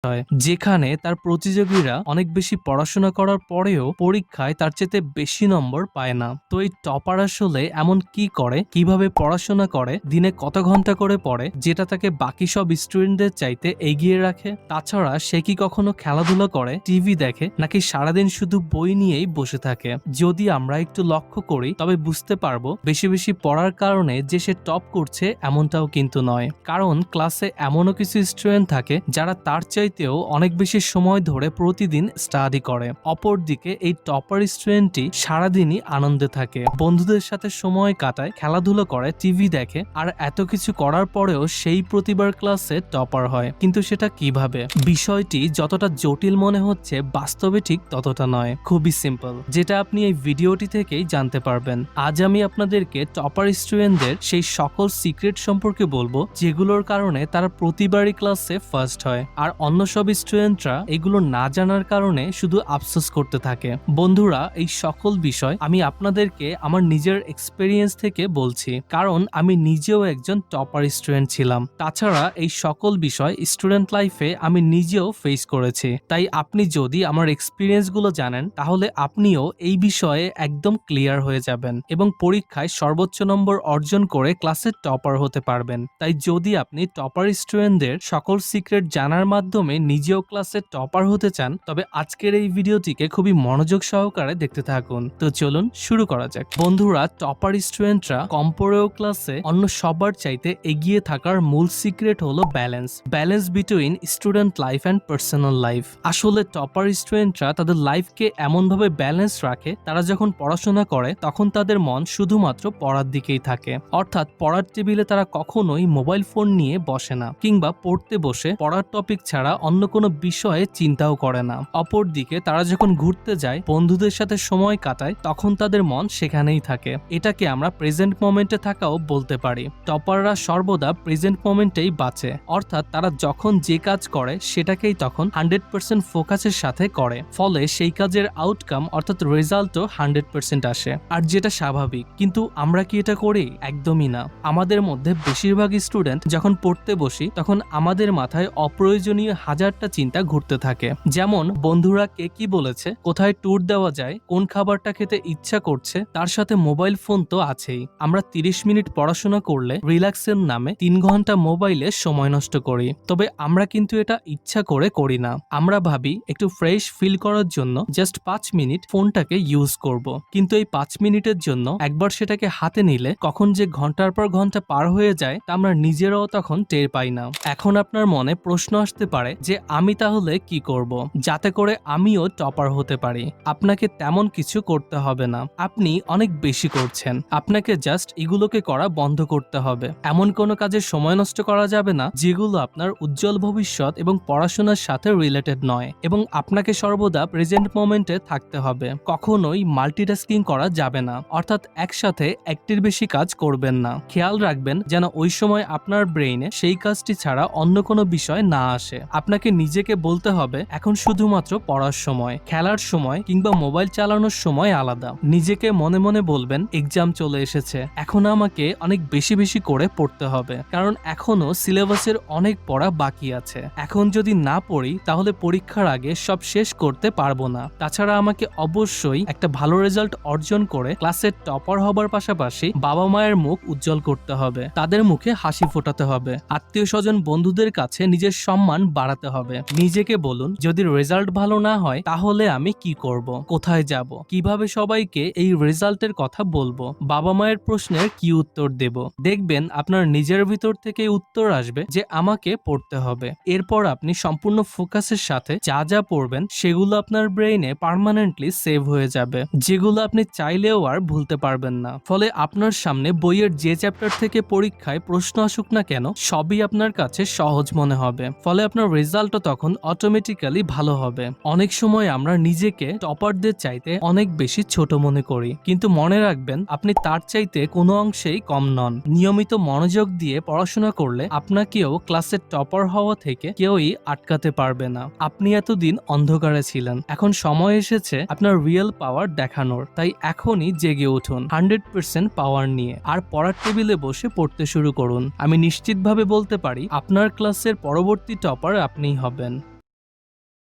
হয়, যেখানে তার প্রতিযোগীরা অনেক বেশি পড়াশোনা করার পরেও পরীক্ষায় তার চেয়ে বেশি নম্বর পায় না। তো এই টপার আসলে এমন কি করে, কিভাবে পড়াশোনা করে, দিনে কত ঘন্টা করে পড়ে যেটা তাকে বাকি সব স্টুডেন্টদের চাইতে এগিয়ে রাখে? তাছাড়া সে কি কখনো খেলাধুলা করে, টিভি দেখে, নাকি সারাদিন শুধু বই নিয়েই বসে থাকে? যদি আমরা একটু লক্ষ্য করি তবে বুঝতে পারবো বেশি বেশি পড়ার কারণে যে সে টপ করছে এমনটাও কিন্তু নয়। কারণ ক্লাসে এমনও কিছু স্টুডেন্ট থাকে যারা তার চাইতেও অনেক বেশি সময় ধরে প্রতিদিন স্টাডি করে। অপরদিকে এই টপার স্টুডেন্টটি সারাদিনই আনন্দে থাকে, বন্ধুদের সাথে সময় কাটায়, খেলাধুলো করে, টিভি দেখে, আর এত কিছু করার পরেও সেই প্রতিবার ক্লাসে টপার হয়। কিন্তু সেটা কিভাবে? বিষয়টি যতটা জটিল মনে হচ্ছে বাস্তবে ঠিক ততটা নয়, খুবই সিম্পল, যেটা আপনি এই ভিডিওটি থেকেই জানতে পারবেন। আজ আমি আপনাদেরকে টপার স্টুডেন্টদের সেই সকল সিক্রেট সম্পর্কে বলবো যেগুলোর কারণে তারা প্রতিবারই ক্লাসে ফার্স্ট হয়, আর অন্য সব স্টুডেন্টরা এগুলো না জানার কারণে শুধু আফসোস করতে থাকে। বন্ধুরা, এই সকল বিষয় আমি আপনাদেরকে আমার নিজের এক্সপেরিয়েন্স থেকে বলছি, কারণ আমি নিজেও একজন টপার স্টুডেন্ট ছিলাম। তাছাড়া এই সকল বিষয় স্টুডেন্ট লাইফে আমি নিজেও ফেস করেছি। তাই আপনি যদি আমার এক্সপিরিয়েন্স গুলো জানেন তাহলে আপনিও এই বিষয়ে একদম ক্লিয়ার হয়ে যাবেন এবং পরীক্ষায় সর্বোচ্চ নম্বর অর্জন করে ক্লাসের টপার হতে পারবেন। তাই যদি আপনি টপার স্টুডেন্টদের সকল সিক্রেট জানার মাধ্যমে নিজেও ক্লাসের টপার হতে চান তবে আজকের এই ভিডিওটিকে খুবই মনোযোগ সহকারে দেখতে থাকুন। তো চলুন শুরু করা যাক। বন্ধুরা, টপার স্টুডেন্টরা কম পড়েও ক্লাসে অন্য সবার চাইতে এগিয়ে থাকার মূল সিক্রেট হলো balance between student life and personal life. আসলে টপার স্টুডেন্টরা তাদের লাইফকে এমনভাবে ব্যালেন্স রাখে, তারা যখন পড়াশোনা করে তখন তাদের মন শুধুমাত্র পড়ার দিকেই থাকে। অর্থাৎ পড়ার টেবিলে তারা কখনোই মোবাইল ফোন নিয়ে বসে না, কিংবা পড়তে বসে পড়ার টপিক ছাড়া অন্য কোনো বিষয়ে চিন্তাও করে না। অপরদিকে তারা যখন ঘুরতে যায়, বন্ধুদের সাথে সময় কাটায়, তখন তাদের মন সেখানেই থাকে। এটাকে আমরা প্রেজেন্ট মোমেন্টে থাকাও বলতে পারি। টপাররা সর্বদা প্রেজেন্ট মোমেন্টেই বাঁচে, অর্থাৎ তারা যখন যে কাজ করে সেটাকেই তখন 100% ফোকাসের সাথে করে, ফলে সেই কাজের আউটকাম অর্থাৎ রেজাল্টও 100% আসে। আর যেটা স্বাভাবিক, কিন্তু আমরা কি এটা করি? একদমই না। আমাদের মধ্যে বেশিরভাগ স্টুডেন্ট যখন পড়তে বসি তখন আমাদের মাথায় অপ্রয়োজনীয় হাজারটা চিন্তা ঘুরতে থাকে, যেমন বন্ধুরা কে কি বলেছে, কোথায় ট্যুর দেওয়া যায়, কোন খাবারটা খেতে ইচ্ছা করছে, তার সাথে মোবাইল ফোন তো আছেই। আমরা 30 মিনিট পড়াশোনা করলে রিল্যাক্সের নামে 3 ঘন্টা মোবাইলে সময় নষ্ট করি। তবে আমরা কিন্তু এটা ইচ্ছা করে করি না। আমরা ভাবি একটু ফ্রেশ ফিল করার জন্য জাস্ট 5 মিনিট ফোনটাকে ইউজ করব, কিন্তু এই 5 মিনিটের জন্য একবার সেটাকে হাতে নিলে কখন যে ঘন্টার পর ঘন্টা পার হয়ে যায় তা আমরা নিজেরাও তখন টের পাই না। এখন আপনার মনে প্রশ্ন আসতে পারে যে আমি তাহলে কি করব যাতে করে আমিও টপার হতে পারি? আপনাকে তেমন কিছু করতে হবে না, আপনি অনেক বেশি করছেন। আপনাকে জাস্ট এগুলোকে করা বন্ধ করতে হবে। এমন কোনো কাজে সময় নষ্ট করা যাবে না যেগুলো আপনার উজ্জ্বল ভবিষ্যৎ এবং পড়াশোনার সাথে রিলেটেড নয়, এবং আপনাকে সর্বদা প্রেজেন্ট মোমেন্টে থাকতে হবে। কখনোই মাল্টিটাস্কিং করা যাবে না, অর্থাৎ একসাথে একটির বেশি কাজ করবেন না। খেয়াল রাখবেন যেন ওই সময় আপনার ব্রেইনে সেই কাজটি ছাড়া অন্য কোনো বিষয় না আসে। আপনাকে নিজেকে বলতে হবে এখন শুধুমাত্র পড়ার সময়, খেলার সময় কিংবা মোবাইল চালানোর সময় আলাদা। নিজেকে মনে মনে বলবেন এক্সাম চলে এসেছে, এখন আমাকে অনেক বেশি বেশি করে পড়তে হবে, কারণ এখনো সিলেবাসের অনেক পড়া বাকি আছে। এখন যদি না পড়ি তাহলে পরীক্ষার আগে সব শেষ করতে পারবো না। তাছাড়া আমাকে অবশ্যই একটা ভালো রেজাল্ট অর্জন করে ক্লাসের টপার হবার পাশাপাশি বাবা মায়ের মুখ উজ্জ্বল করতে হবে, তাদের মুখে হাসি ফোটাতে হবে, আত্মীয় স্বজন বন্ধুদের কাছে নিজের সম্মান বাড়াতে হবে। নিজেকে বলুন যদি রেজাল্ট ভালো না হয় তাহলে আমি কি করব, কোথায় যাব, কিভাবে সবাইকে এই রেজাল্টের কথা বলবো, বাবা মায়ের প্রশ্নের কি উত্তর দেব। দেখবেন আপনার নিজের ভিতর থেকে উত্তর আসবে যে আমাকে পড়তে হবে। এরপর আপনি সম্পূর্ণ ফোকাসের সাথে যা যা পড়বেন সেগুলো আপনার ব্রেইনে পার্মানেন্টলি সেভ হয়ে যাবে, যেগুলো আপনি চাইলেও আর ভুলতে পারবেন না। ফলে আপনার সামনে বইয়ের যে চ্যাপ্টার থেকে পরীক্ষায় প্রশ্ন আসুক না কেন সবই আপনার কাছে সহজ মনে হবে, ফলে আপনার রেজাল্টও তখন অটোমেটিক্যালি ভালো হবে। অনেক সময় আমরা নিজেকে টপারদের চাইতে অনেক বেশি ছোট মনে করি, কিন্তু মনে রাখবেন আপনি তার চাইতে কোনো অংশেই কম নন। নিয়মিত মনোযোগ দিয়ে পড়াশোনা করলে আপনাকেও ক্লাসের টপার হওয়া থেকে কেউই আটকাতে পারবে না। আপনি এতদিন অন্ধকারে ছিলেন, এখন সময় এসেছে আপনার রিয়েল পাওয়ার দেখানোর। তাই এখনই জেগে উঠুন 100% পাওয়ার নিয়ে, আর পড়ার টেবিলে বসে পড়তে শুরু করুন। আমি নিশ্চিতভাবে বলতে পারি আপনার ক্লাসের পরবর্তী টপার আপনিই হবেন।